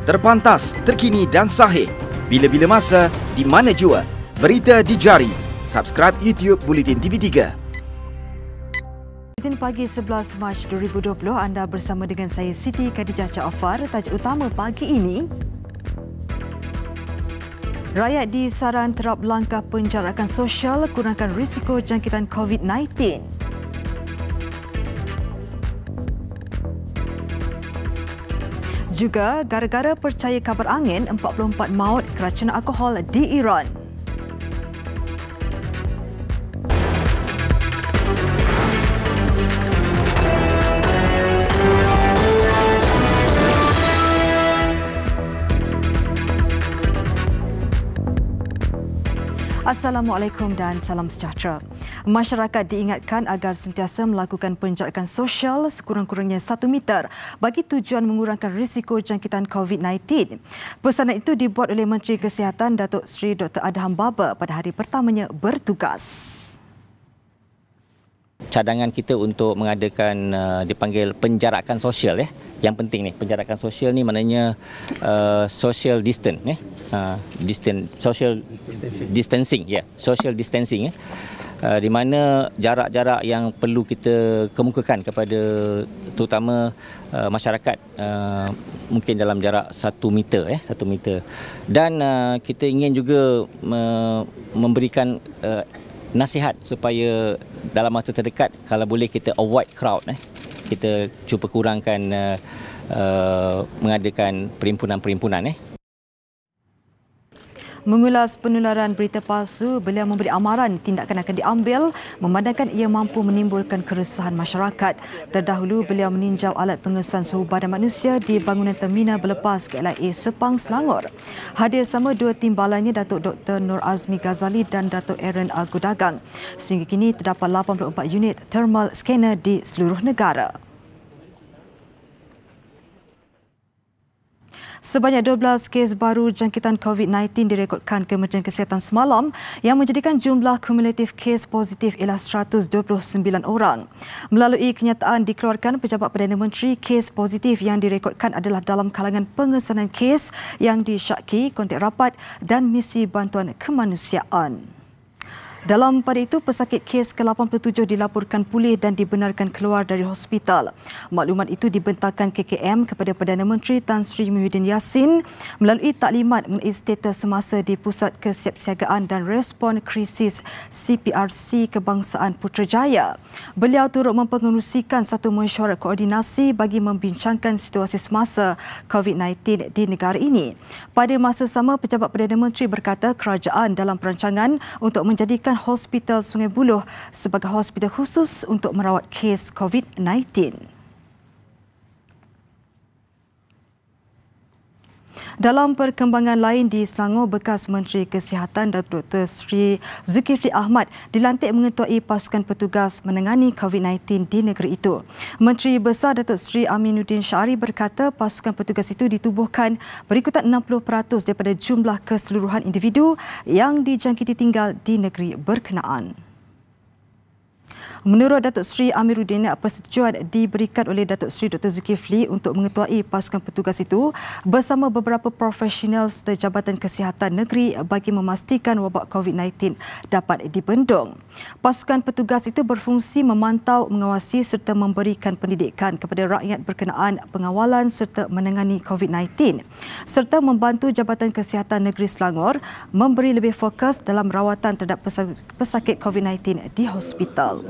Terpantas, terkini dan sahih. Bila-bila masa, di mana jua. Berita di jari. Subscribe YouTube Bulletin TV3. Bulletin pagi 11 Mac 2020, anda bersama dengan saya Siti Khadijah Jaafar. Tajuk utama pagi ini, rakyat disaran terap langkah penjarakan sosial kurangkan risiko jangkitan COVID-19. Juga, gara-gara percaya kabar angin, 44 maut keracunan alkohol di Iran. Assalamualaikum dan salam sejahtera. Masyarakat diingatkan agar sentiasa melakukan penjarakan sosial sekurang-kurangnya 1 meter bagi tujuan mengurangkan risiko jangkitan COVID-19. Pesanan itu dibuat oleh Menteri Kesihatan Datuk Seri Dr. Adham Baba pada hari pertamanya bertugas. Cadangan kita untuk mengadakan dipanggil penjarakan sosial ya. Yang penting ni penjarakan sosial ni maknanya social distance ya. Social distancing ya. Social distancing ya. Di mana jarak-jarak yang perlu kita kemukakan kepada terutama masyarakat mungkin dalam jarak 1 meter ya, 1 meter. Dan kita ingin juga memberikan nasihat supaya dalam masa terdekat kalau boleh kita avoid crowd kita cuba kurangkan mengadakan perhimpunan-perhimpunan Mengulas penularan berita palsu, beliau memberi amaran tindakan akan diambil memandangkan ia mampu menimbulkan keresahan masyarakat. Terdahulu beliau meninjau alat pengesan suhu badan manusia di bangunan terminal berlepas KLIA Sepang, Selangor. Hadir sama dua timbalannya, Datuk Dr. Nur Azmi Ghazali dan Datuk Aaron Agudagang. Sehingga kini terdapat 84 unit thermal scanner di seluruh negara. Sebanyak 12 kes baru jangkitan COVID-19 direkodkan Kementerian Kesihatan semalam yang menjadikan jumlah kumulatif kes positif ialah 129 orang. Melalui kenyataan dikeluarkan Pejabat Perdana Menteri, kes positif yang direkodkan adalah dalam kalangan pengesanan kes yang disyaki, kontak rapat dan misi bantuan kemanusiaan. Dalam pada itu, pesakit kes ke-87 dilaporkan pulih dan dibenarkan keluar dari hospital. Maklumat itu dibentangkan KKM kepada Perdana Menteri Tan Sri Muhyiddin Yassin melalui taklimat mengenai status semasa di Pusat Kesiapsiagaan dan Respon Krisis CPRC Kebangsaan Putrajaya. Beliau turut mempengerusikan satu mesyuarat koordinasi bagi membincangkan situasi semasa COVID-19 di negara ini. Pada masa sama, Pejabat Perdana Menteri berkata kerajaan dalam perancangan untuk menjadikan Hospital Sungai Buloh sebagai hospital khusus untuk merawat kes COVID-19. Dalam perkembangan lain di Selangor, bekas Menteri Kesihatan Dr. Sri Zulkifli Ahmad dilantik mengetuai pasukan petugas menangani COVID-19 di negeri itu. Menteri Besar Datuk Sri Aminuddin Syari berkata pasukan petugas itu ditubuhkan berikutan 60% daripada jumlah keseluruhan individu yang dijangkiti tinggal di negeri berkenaan. Menurut Datuk Sri Amiruddin, persetujuan diberikan oleh Datuk Sri Dr. Zulkifli untuk mengetuai pasukan petugas itu bersama beberapa profesional serta Jabatan Kesihatan Negeri bagi memastikan wabak COVID-19 dapat dibendung. Pasukan petugas itu berfungsi memantau, mengawasi serta memberikan pendidikan kepada rakyat berkenaan pengawalan serta menangani COVID-19 serta membantu Jabatan Kesihatan Negeri Selangor memberi lebih fokus dalam rawatan terhadap pesakit COVID-19 di hospital.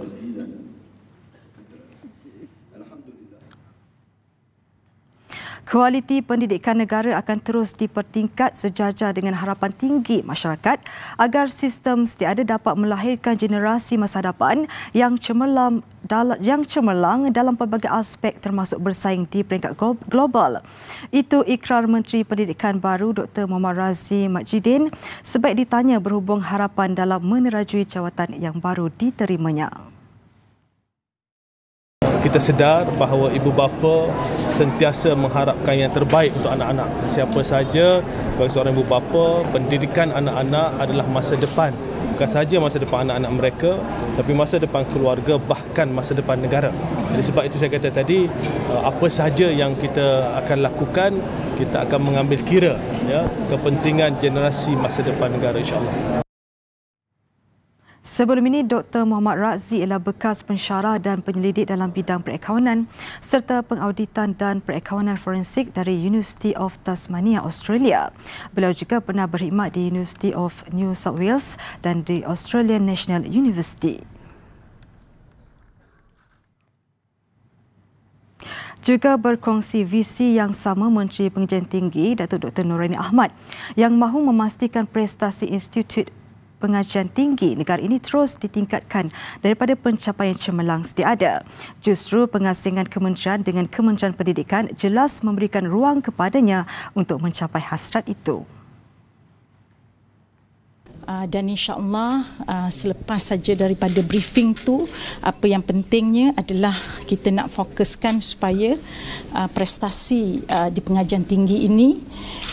Kualiti pendidikan negara akan terus dipertingkat sejajar dengan harapan tinggi masyarakat agar sistem setiada dapat melahirkan generasi masa hadapan yang cemerlang dalam pelbagai aspek termasuk bersaing di peringkat global. Itu ikrar Menteri Pendidikan baru Dr. Muhammad Razzi Majidin sebaik ditanya berhubung harapan dalam menerajui jawatan yang baru diterimanya. Kita sedar bahawa ibu bapa sentiasa mengharapkan yang terbaik untuk anak-anak. Siapa saja sebagai seorang ibu bapa, pendidikan anak-anak adalah masa depan. Bukan sahaja masa depan anak-anak mereka, tapi masa depan keluarga, bahkan masa depan negara. Jadi sebab itu saya kata tadi, apa sahaja yang kita akan lakukan, kita akan mengambil kira ya kepentingan generasi masa depan negara, insya-Allah. Sebelum ini, Dr. Muhammad Razzi ialah bekas pensyarah dan penyelidik dalam bidang perakaunan serta pengauditan dan perakaunan forensik dari University of Tasmania, Australia. Beliau juga pernah berkhidmat di University of New South Wales dan di Australian National University. Juga berkongsi visi yang sama Menteri Pengajian Tinggi Datuk Dr. Noraini Ahmad yang mahu memastikan prestasi Institut Pengajian Tinggi negara ini terus ditingkatkan daripada pencapaian cemerlang sedia ada. Justru pengasingan kementerian dengan Kementerian Pendidikan jelas memberikan ruang kepadanya untuk mencapai hasrat itu. Dan insya-Allah selepas saja daripada briefing tu, apa yang pentingnya adalah kita nak fokuskan supaya prestasi di pengajian tinggi ini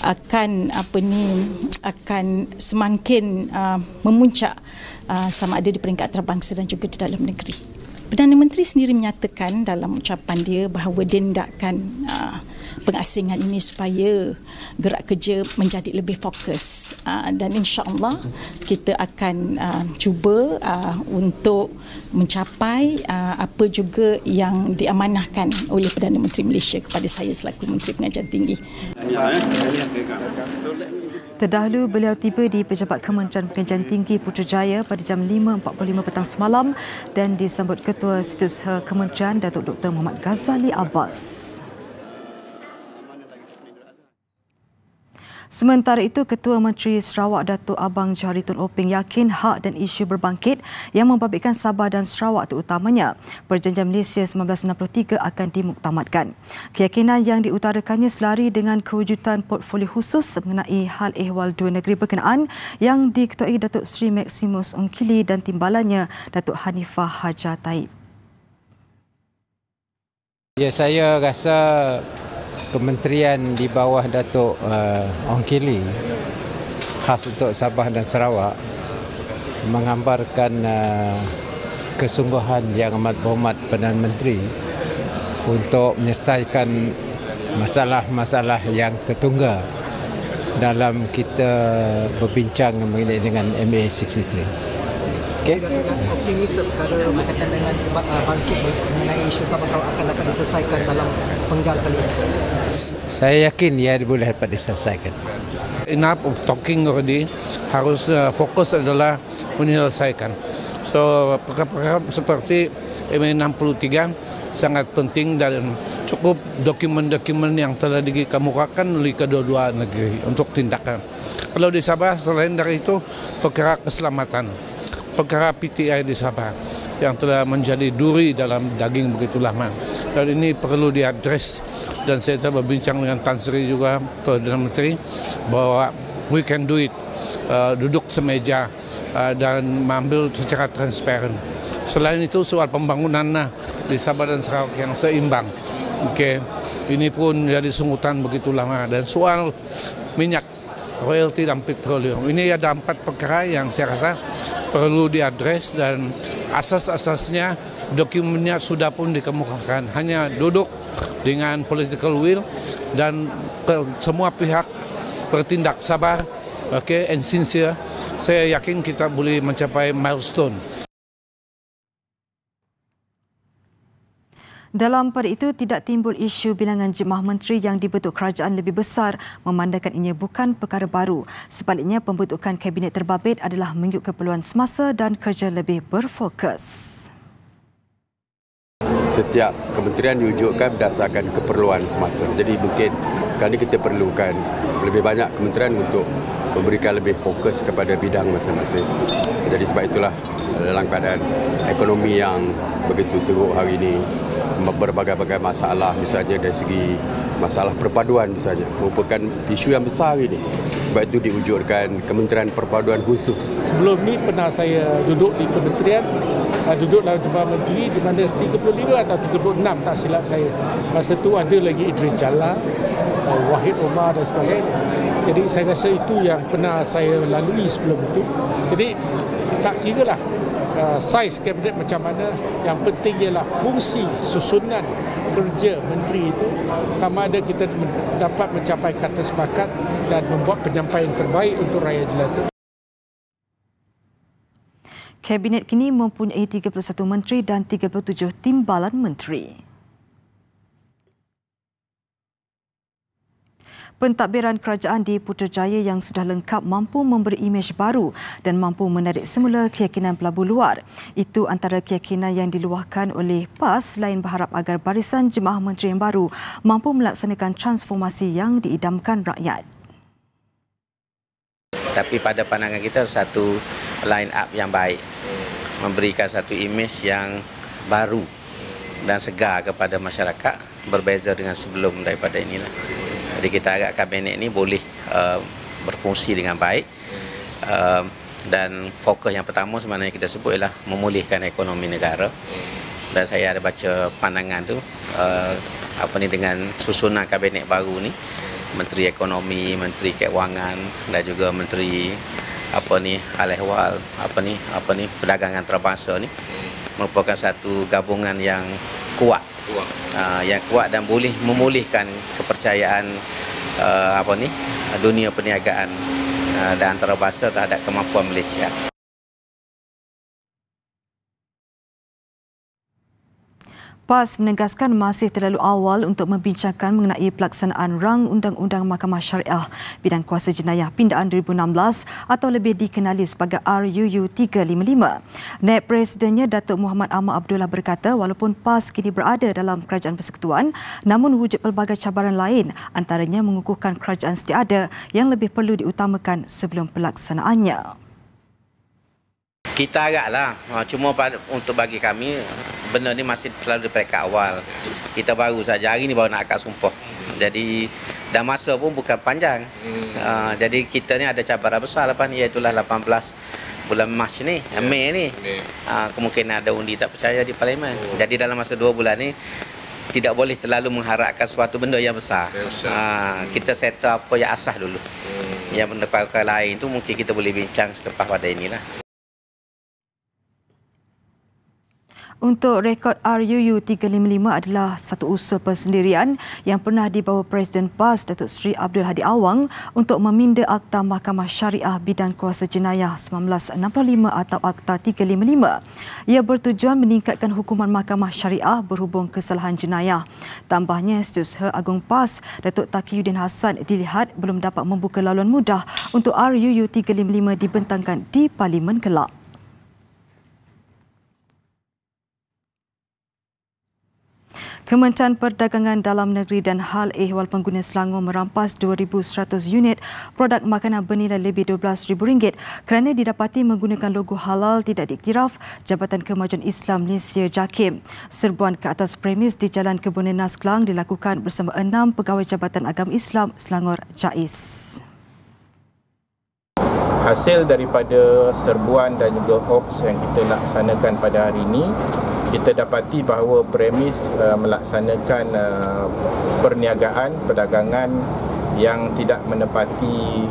akan semakin memuncak sama ada di peringkat antarabangsa dan juga di dalam negeri. Perdana Menteri sendiri menyatakan dalam ucapan dia bahawa dia hendakkan pengasingan ini supaya gerak kerja menjadi lebih fokus, dan insya-Allah kita akan cuba untuk mencapai apa juga yang diamanahkan oleh Perdana Menteri Malaysia kepada saya selaku Menteri Pengajian Tinggi. Terdahulu beliau tiba di Pejabat Kementerian Pengajian Tinggi Putrajaya pada jam 5.45 petang semalam dan disambut Ketua Setiausaha Kementerian Datuk Dr. Muhammad Ghazali Abbas. Sementara itu, Ketua Menteri Sarawak Datuk Abang Johari Tun Oping yakin hak dan isu berbangkit yang membabitkan Sabah dan Sarawak terutamanya Perjanjian Malaysia 1963 akan dimuktamadkan. Keyakinan yang diutarakannya selari dengan kewujudan portfolio khusus mengenai hal ehwal dua negeri berkenaan yang diketuai Datuk Seri Maximus Ongkili dan timbalannya Datuk Hanifah Hajar Taib. Ya, saya rasa kementerian di bawah Datuk Ongkili khas untuk Sabah dan Sarawak menggambarkan kesungguhan yang amat berhormat Perdana Menteri untuk menyelesaikan masalah-masalah yang tertunggal dalam kita berbincang mengenai dengan MA 63. Okay. Optimis perkara berkaitan dengan bangkit mengenai isu Sabah Sarawak akan dapat diselesaikan dalam penggal kali ini. Saya yakin ia boleh dapat diselesaikan. Enough of talking already, harus fokus adalah menyelesaikan. So perkara-perkara seperti MA 63 sangat penting dan cukup dokumen-dokumen yang telah dikemukakan oleh kedua-dua negeri untuk tindakan. Kalau di Sabah selain dari itu perkara keselamatan, perkara PTI di Sabah yang telah menjadi duri dalam daging begitu lama. Dan ini perlu diadres dan saya telah berbincang dengan Tan Sri juga, Perdana Menteri, bahwa we can do it, duduk semeja dan mengambil secara transparan. Selain itu soal pembangunan di Sabah dan Sarawak yang seimbang. Okay. Ini pun jadi sunggutan begitu lama. Dan soal minyak, royalti dan petroleum. Ini ada 4 perkara yang saya rasa perlu diadres dan asas-asasnya dokumennya sudah pun dikemukakan. Hanya duduk dengan political will dan semua pihak bertindak sabar, okay, and sincere. Saya yakin kita boleh mencapai milestone. Dalam pada itu, tidak timbul isu bilangan jemaah menteri yang dibentuk kerajaan lebih besar memandangkan ianya bukan perkara baru. Sebaliknya, pembentukan kabinet terbabit adalah mengikut keperluan semasa dan kerja lebih berfokus. Setiap kementerian diwujudkan berdasarkan keperluan semasa. Jadi mungkin kali ini kita perlukan lebih banyak kementerian untuk memberikan lebih fokus kepada bidang masing-masing. Jadi sebab itulah dalam keadaan ekonomi yang begitu teruk hari ini, berbagai-bagai masalah, misalnya dari segi masalah perpaduan misalnya, merupakan isu yang besar ini. Sebab itu diwujudkan Kementerian Perpaduan Khusus. Sebelum ni pernah saya duduk di kementerian, duduk dalam jemaah menteri di mana 35 atau 36 tak silap saya. Masa tu ada lagi Idris Jalal, Wahid Omar dan sebagainya. Jadi saya rasa itu yang pernah saya lalui sebelum itu. Jadi tak kira lah saiz kabinet macam mana, yang penting ialah fungsi susunan kerja menteri itu sama ada kita dapat mencapai kata sepakat dan membuat penyampaian terbaik untuk rakyat jelata. Kabinet kini mempunyai 31 menteri dan 37 timbalan menteri. Pentadbiran kerajaan di Putrajaya yang sudah lengkap mampu memberi imej baru dan mampu menarik semula keyakinan pelabur luar. Itu antara keyakinan yang diluahkan oleh PAS selain berharap agar barisan jemaah menteri yang baru mampu melaksanakan transformasi yang diidamkan rakyat. Tapi pada pandangan kita satu line up yang baik, memberikan satu imej yang baru dan segar kepada masyarakat berbeza dengan sebelum daripada inilah. Jadi kita harap kabinet ini boleh berfungsi dengan baik dan fokus yang pertama sebenarnya kita sebut ialah memulihkan ekonomi negara. Dan saya ada baca pandangan tu dengan susunan kabinet baru ni, Menteri Ekonomi, Menteri Keuangan dan juga Menteri hal ehwal perdagangan antarabangsa ni merupakan satu gabungan yang kuat. Yang kuat dan boleh memulihkan kepercayaan dunia perniagaan dan antarabangsa terhadap kemampuan Malaysia. PAS menegaskan masih terlalu awal untuk membincangkan mengenai pelaksanaan rang Undang-Undang Mahkamah Syariah Bidang Kuasa Jenayah Pindaan 2016 atau lebih dikenali sebagai RUU 355. Naib Presidennya Datuk Muhammad Ahmad Abdullah berkata walaupun PAS kini berada dalam Kerajaan Persekutuan, namun wujud pelbagai cabaran lain antaranya mengukuhkan kerajaan setiada yang lebih perlu diutamakan sebelum pelaksanaannya. Kita agaklah, cuma untuk bagi kami, benda ni masih selalu di peringkat awal. Kita baru saja, hari ni baru nak akad sumpah. Jadi, dah masa pun bukan panjang. Jadi, kita ni ada cabaran besar lepas ni, iaitulah 18 bulan Mac ni, Mei ni. Kemungkinan ada undi tak percaya di Parlimen. Jadi, dalam masa 2 bulan ni, tidak boleh terlalu mengharapkan suatu benda yang besar. Kita settle apa yang asas dulu. Yang benda-benda lain tu mungkin kita boleh bincang selepas pada inilah. Untuk rekod RUU 355 adalah satu usul persendirian yang pernah dibawa Presiden PAS Datuk Seri Abdul Hadi Awang untuk meminda Akta Mahkamah Syariah Bidang Kuasa Jenayah 1965 atau Akta 355. Ia bertujuan meningkatkan hukuman Mahkamah Syariah berhubung kesalahan jenayah. Tambahnya, Setiausaha Agung PAS Datuk Taqiyuddin Hassan dilihat belum dapat membuka laluan mudah untuk RUU 355 dibentangkan di Parlimen kelak. Kementerian Perdagangan Dalam Negeri dan Hal Ehwal Pengguna Selangor merampas 2,100 unit produk makanan bernilai lebih RM12,000 kerana didapati menggunakan logo halal tidak diiktiraf Jabatan Kemajuan Islam Malaysia JAKIM. Serbuan ke atas premis di Jalan Kebonanas Kelang dilakukan bersama 6 pegawai Jabatan Agama Islam Selangor JAIS. Hasil daripada serbuan dan juga ops yang kita laksanakan pada hari ini, kita dapati bahawa premis melaksanakan perniagaan, perdagangan yang tidak menepati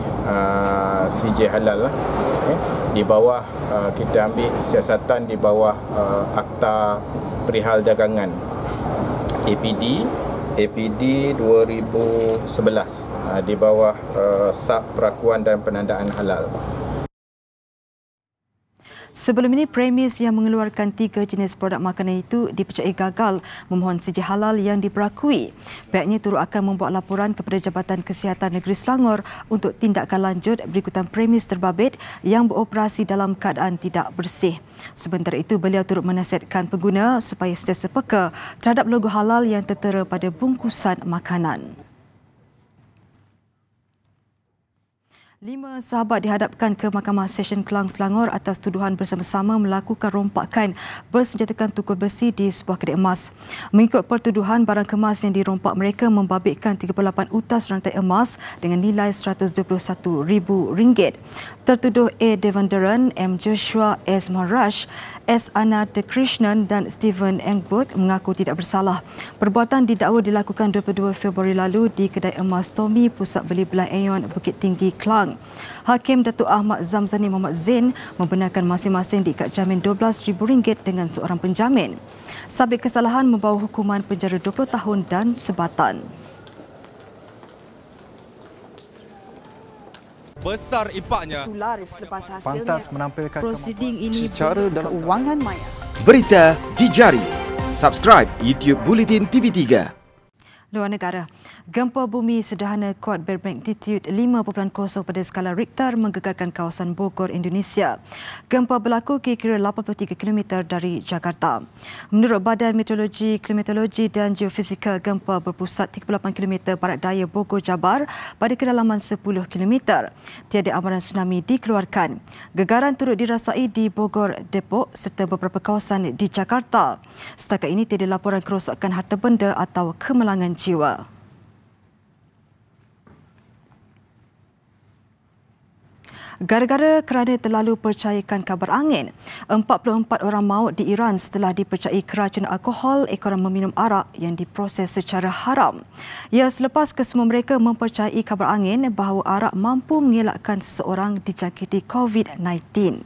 CJ halal di bawah kita ambil siasatan di bawah Akta Perihal Dagangan APD 2011 di bawah Sub Perakuan dan Penandaan Halal. Sebelum ini, premis yang mengeluarkan 3 jenis produk makanan itu dipercayai gagal memohon CJ halal yang diperakui. Pihaknya turut akan membuat laporan kepada Jabatan Kesihatan Negeri Selangor untuk tindakan lanjut berikutan premis terbabit yang beroperasi dalam keadaan tidak bersih. Sementara itu, beliau turut menasihatkan pengguna supaya sentiasa peka terhadap logo halal yang tertera pada bungkusan makanan. 5 sahabat dihadapkan ke Mahkamah Session Kelang Selangor atas tuduhan bersama-sama melakukan rompakan bersenjatakan tukul besi di sebuah kedai emas. Mengikut pertuduhan, barang kemas yang dirompak mereka membabitkan 38 utas rantai emas dengan nilai RM121,000. Tertuduh A. Devandaran, M. Joshua, S. Maharaj, S. Anand Krishnan dan Stephen Engberg mengaku tidak bersalah. Perbuatan didakwa dilakukan 22 Februari lalu di Kedai Emas Tommy, Pusat Beli Belah Aeon, Bukit Tinggi, Klang. Hakim Datuk Ahmad Zamzani Muhammad Zain membenarkan masing-masing diikat jamin RM12,000 dengan seorang penjamin. Sabit kesalahan membawa hukuman penjara 20 tahun dan sebatan. Besar impaknya. Tular selepas hasilnya. Pantas menampilkan prosiding ini secara keuangan maya. Berita di jari. Subscribe YouTube Bulletin TV3. Luar negara, gempa bumi sederhana kuat bermagnitude 5.0 pada skala Richter menggegarkan kawasan Bogor, Indonesia. Gempa berlaku kira-kira 83 km dari Jakarta. Menurut Badan Meteorologi, Klimatologi dan Geofisika, gempa berpusat 38 km barat daya Bogor, Jabar pada kedalaman 10 km. Tiada amaran tsunami dikeluarkan. Gegaran turut dirasai di Bogor, Depok serta beberapa kawasan di Jakarta. Setakat ini tiada laporan kerosakan harta benda atau kemalangan jiwa. Gara-gara kerana terlalu percayakan kabar angin, 44 orang maut di Iran setelah dipercayai keracunan alkohol ekoran meminum arak yang diproses secara haram. Ya, selepas kesemua mereka mempercayai kabar angin bahawa arak mampu mengelakkan seseorang dijangkiti COVID-19.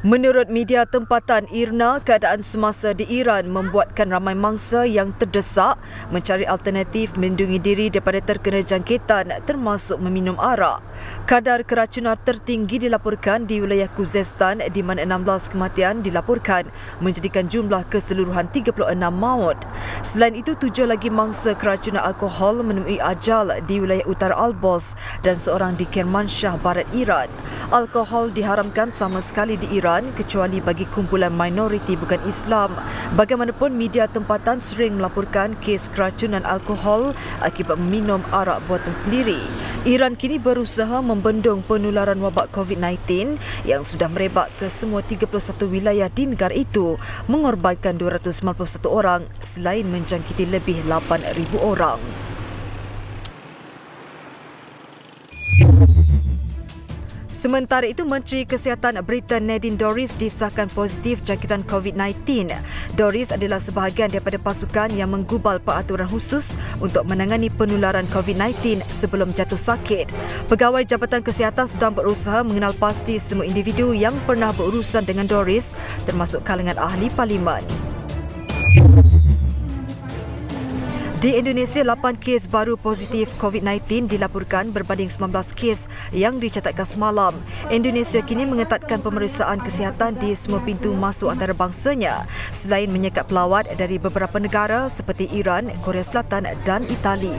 Menurut media tempatan IRNA, keadaan semasa di Iran membuatkan ramai mangsa yang terdesak mencari alternatif melindungi diri daripada terkena jangkitan termasuk meminum arak. Kadar keracunan tertinggi dilaporkan di wilayah Khuzestan di mana 16 kematian dilaporkan menjadikan jumlah keseluruhan 36 maut. Selain itu, 7 lagi mangsa keracunan alkohol menemui ajal di wilayah utara Albos dan seorang di Kermanshah, barat Iran. Alkohol diharamkan sama sekali di Iran kecuali bagi kumpulan minoriti bukan Islam. Bagaimanapun, media tempatan sering melaporkan kes keracunan alkohol akibat meminum arak buatan sendiri. Iran kini berusaha membendung penularan wabak COVID-19 yang sudah merebak ke semua 31 wilayah di negara itu, mengorbankan 291 orang selain menjangkiti lebih 8,000 orang. Sementara itu, Menteri Kesihatan Britain Nadine Dorries disahkan positif jangkitan COVID-19. Dorries adalah sebahagian daripada pasukan yang menggubal peraturan khusus untuk menangani penularan COVID-19 sebelum jatuh sakit. Pegawai Jabatan Kesihatan sedang berusaha mengenal pasti semua individu yang pernah berurusan dengan Dorries, termasuk kalangan ahli parlimen. Di Indonesia, 8 kes baru positif COVID-19 dilaporkan berbanding 19 kes yang dicatatkan semalam. Indonesia kini mengetatkan pemeriksaan kesihatan di semua pintu masuk antarabangsanya selain menyekat pelawat dari beberapa negara seperti Iran, Korea Selatan dan Itali.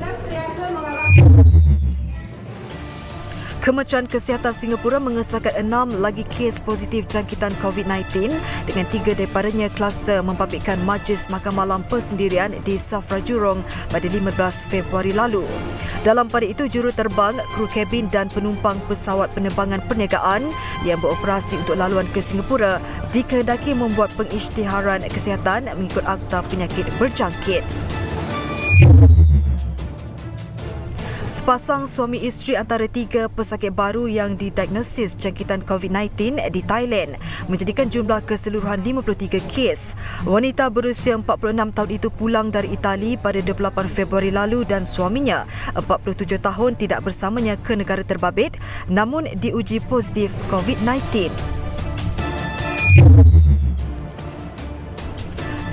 Kementerian Kesihatan Singapura mengesahkan 6 lagi kes positif jangkitan COVID-19 dengan 3 daripadanya kluster membabitkan Majlis Makan Malam Persendirian di Safra Jurong pada 15 Februari lalu. Dalam pada itu, juruterbang, kru kabin dan penumpang pesawat penerbangan perniagaan yang beroperasi untuk laluan ke Singapura dikehendaki membuat pengisytiharan kesihatan mengikut Akta Penyakit Berjangkit. Sepasang suami isteri antara 3 pesakit baru yang didiagnosis jangkitan COVID-19 di Thailand menjadikan jumlah keseluruhan 53 kes. Wanita berusia 46 tahun itu pulang dari Itali pada 28 Februari lalu dan suaminya 47 tahun tidak bersamanya ke negara terbabit namun diuji positif COVID-19.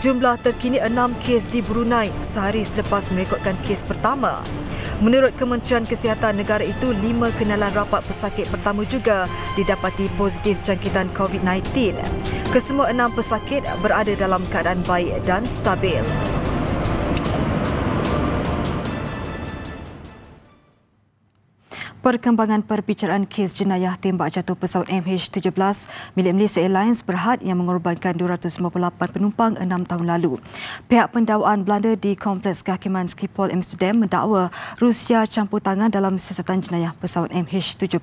Jumlah terkini 6 kes di Brunei sehari selepas merekodkan kes pertama. Menurut Kementerian Kesihatan negara itu, 5 kenalan rapat pesakit pertama juga didapati positif jangkitan COVID-19. Kesemua 6 pesakit berada dalam keadaan baik dan stabil. Perkembangan perbicaraan kes jenayah tembak jatuh pesawat MH17 milik Malaysia Airlines Berhad yang mengorbankan 258 penumpang 6 tahun lalu. Pihak pendakwaan Belanda di Kompleks Kehakiman Schiphol Amsterdam mendakwa Rusia campur tangan dalam siasatan jenayah pesawat MH17.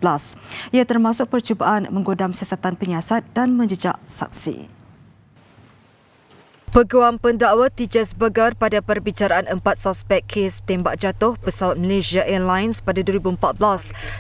Ia termasuk percubaan menggodam siasatan penyiasat dan menjejak saksi. Peguam pendakwa Tejas Berger pada perbicaraan 4 suspek kes tembak jatuh pesawat Malaysia Airlines pada 2014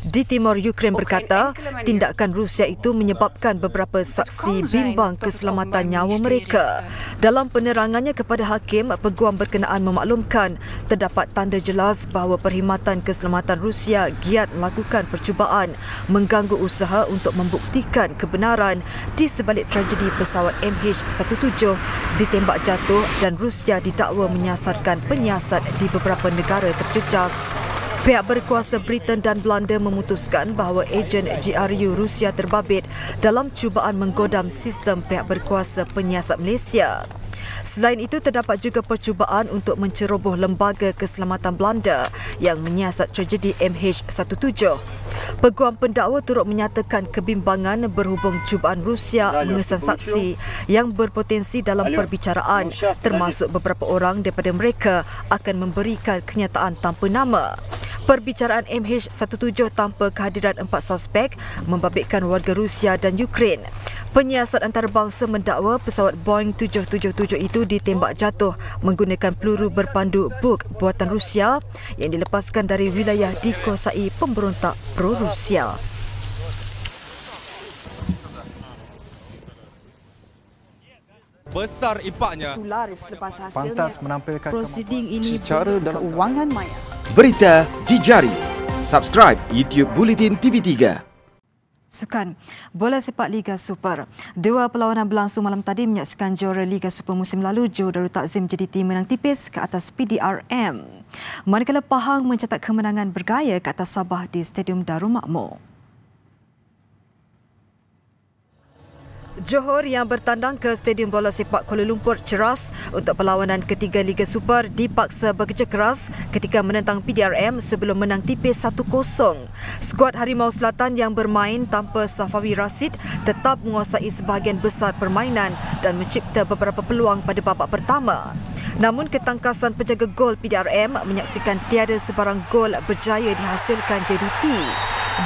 di timur Ukraine berkata tindakan Rusia itu menyebabkan beberapa saksi bimbang keselamatan nyawa mereka. Dalam penerangannya kepada hakim, peguam berkenaan memaklumkan terdapat tanda jelas bahawa perkhidmatan keselamatan Rusia giat melakukan percubaan mengganggu usaha untuk membuktikan kebenaran di sebalik tragedi pesawat MH17 ditembak jatuh dan Rusia didakwa menyasarkan penyiasat di beberapa negara terjejas. Pihak berkuasa Britain dan Belanda memutuskan bahawa ejen GRU Rusia terbabit dalam cubaan menggodam sistem pihak berkuasa penyiasat Malaysia. Selain itu, terdapat juga percubaan untuk menceroboh lembaga keselamatan Belanda yang menyiasat tragedi MH17. Peguam pendakwa turut menyatakan kebimbangan berhubung cubaan Rusia mengesan saksi yang berpotensi dalam perbicaraan, termasuk beberapa orang daripada mereka akan memberikan kenyataan tanpa nama. Perbicaraan MH17 tanpa kehadiran 4 suspek membabitkan warga Rusia dan Ukraine. Penyiasat antarabangsa mendakwa pesawat Boeing 777 itu ditembak jatuh menggunakan peluru berpandu Buk buatan Rusia yang dilepaskan dari wilayah dikuasai pemberontak pro-Rusia. Besar impaknya. Tular selepas hasilnya. Pantas menampilkan prosiding ini secara dalam keuangan maya. Berita di jari. Subscribe YouTube Bulletin TV3. Sukan bola sepak Liga Super. 2 perlawanan berlangsung malam tadi menyaksikan juara Liga Super musim lalu Johor Darul Takzim JDT menang tipis ke atas PDRM. Manakala Pahang mencatat kemenangan bergaya ke atas Sabah di Stadium Darul Makmur. Johor yang bertandang ke Stadium Bola Sepak Kuala Lumpur Ceras untuk perlawanan ketiga Liga Super dipaksa bekerja keras ketika menentang PDRM sebelum menang tipis 1-0. Skuad Harimau Selatan yang bermain tanpa Safawi Rashid tetap menguasai sebahagian besar permainan dan mencipta beberapa peluang pada babak pertama. Namun ketangkasan penjaga gol PDRM menyaksikan tiada sebarang gol berjaya dihasilkan JDT.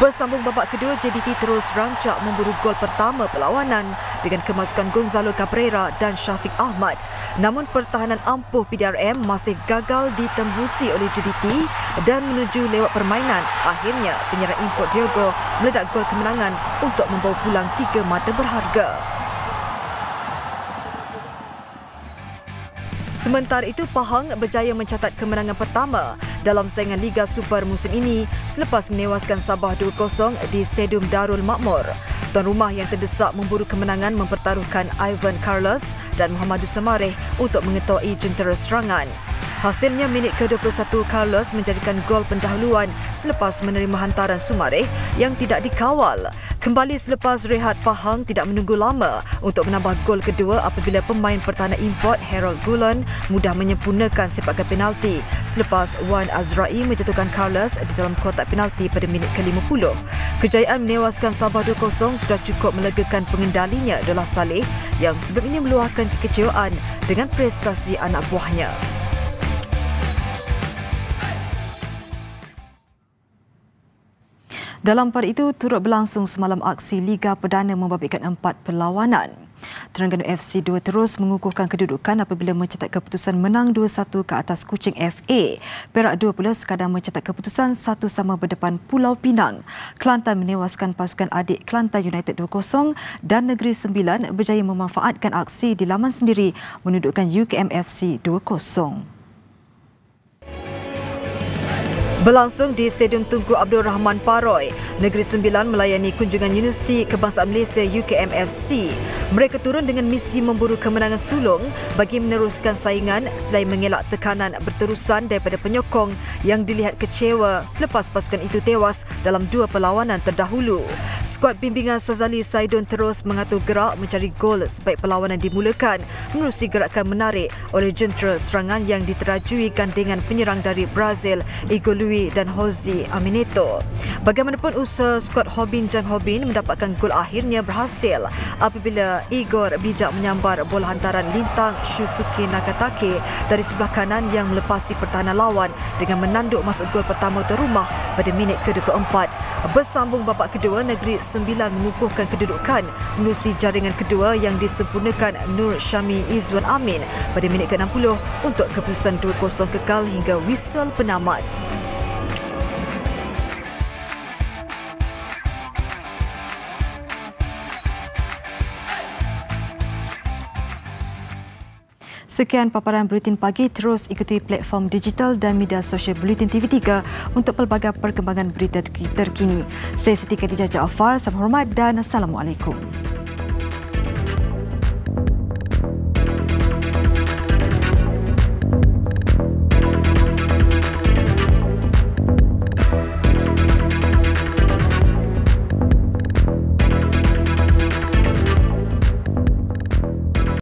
Bersambung babak kedua, JDT terus rancak memburu gol pertama perlawanan dengan kemasukan Gonzalo Cabrera dan Syafiq Ahmad. Namun pertahanan ampuh PDRM masih gagal ditembusi oleh JDT dan menuju lewat permainan. Akhirnya penyerang import Diogo meledak gol kemenangan untuk membawa pulang 3 mata berharga. Sementara itu, Pahang berjaya mencatat kemenangan pertama dalam saingan Liga Super musim ini selepas menewaskan Sabah 2-0 di Stadium Darul Makmur. Tuan rumah yang terdesak memburu kemenangan mempertaruhkan Ivan Carlos dan Muhammadus Samareh untuk mengetuai jentera serangan. Hasilnya minit ke-21 Carlos menjadikan gol pendahuluan selepas menerima hantaran Sumareh yang tidak dikawal. Kembali selepas rehat, Pahang tidak menunggu lama untuk menambah gol kedua apabila pemain pertahanan import Harold Gulen mudah menyempurnakan sepakan penalti selepas Wan Azrai menjatuhkan Carlos di dalam kotak penalti pada minit ke-50. Kejayaan menewaskan Sabah 2-0 sudah cukup melegakan pengendalinya Abdullah Saleh yang sebelum ini meluahkan kekecewaan dengan prestasi anak buahnya. Dalam pada itu, turut berlangsung semalam aksi Liga Perdana membabitkan 4 perlawanan. Terengganu FC 2 terus mengukuhkan kedudukan apabila mencetak keputusan menang 2-1 ke atas Kuching FA. Perak 2 pula sekadar mencetak keputusan 1-1 berdepan Pulau Pinang. Kelantan menewaskan pasukan adik Kelantan United 2-0 dan Negeri Sembilan berjaya memanfaatkan aksi di laman sendiri menundukkan UKM FC 2-0. Berlangsung di Stadium Tunku Abdul Rahman Paroi, Negeri Sembilan melayani kunjungan Universiti Kebangsaan Malaysia UKMFC. Mereka turun dengan misi memburu kemenangan sulung bagi meneruskan saingan selain mengelak tekanan berterusan daripada penyokong yang dilihat kecewa selepas pasukan itu tewas dalam 2 perlawanan terdahulu. Skuad bimbingan Sazali Saidon terus mengatur gerak mencari gol sebaik perlawanan dimulakan menerusi gerakan menarik oleh jentera serangan yang diterajui gandengan penyerang dari Brazil, Igor Luis Dwi dan Hozi Amineto. Bagaimanapun usaha skuad Hobin Jang Hobin mendapatkan gol akhirnya berhasil apabila Igor bijak menyambar bola hantaran lintang Shusuke Nakatake dari sebelah kanan yang melepasi pertahanan lawan dengan menanduk masuk gol pertama tuan rumah pada minit ke-24. Bersambung babak kedua, Negeri Sembilan mengukuhkan kedudukan menerusi jaringan kedua yang disempurnakan Nur Syami Izzuan Amin pada minit ke-60 untuk keputusan 2-0 kekal hingga whistle penamat. Sekian paparan Buletin Pagi. Terus ikuti platform digital dan media sosial Buletin TV3 untuk pelbagai perkembangan berita terkini. Saya Siti Khadijah Jaafar. Salam hormat dan Assalamualaikum.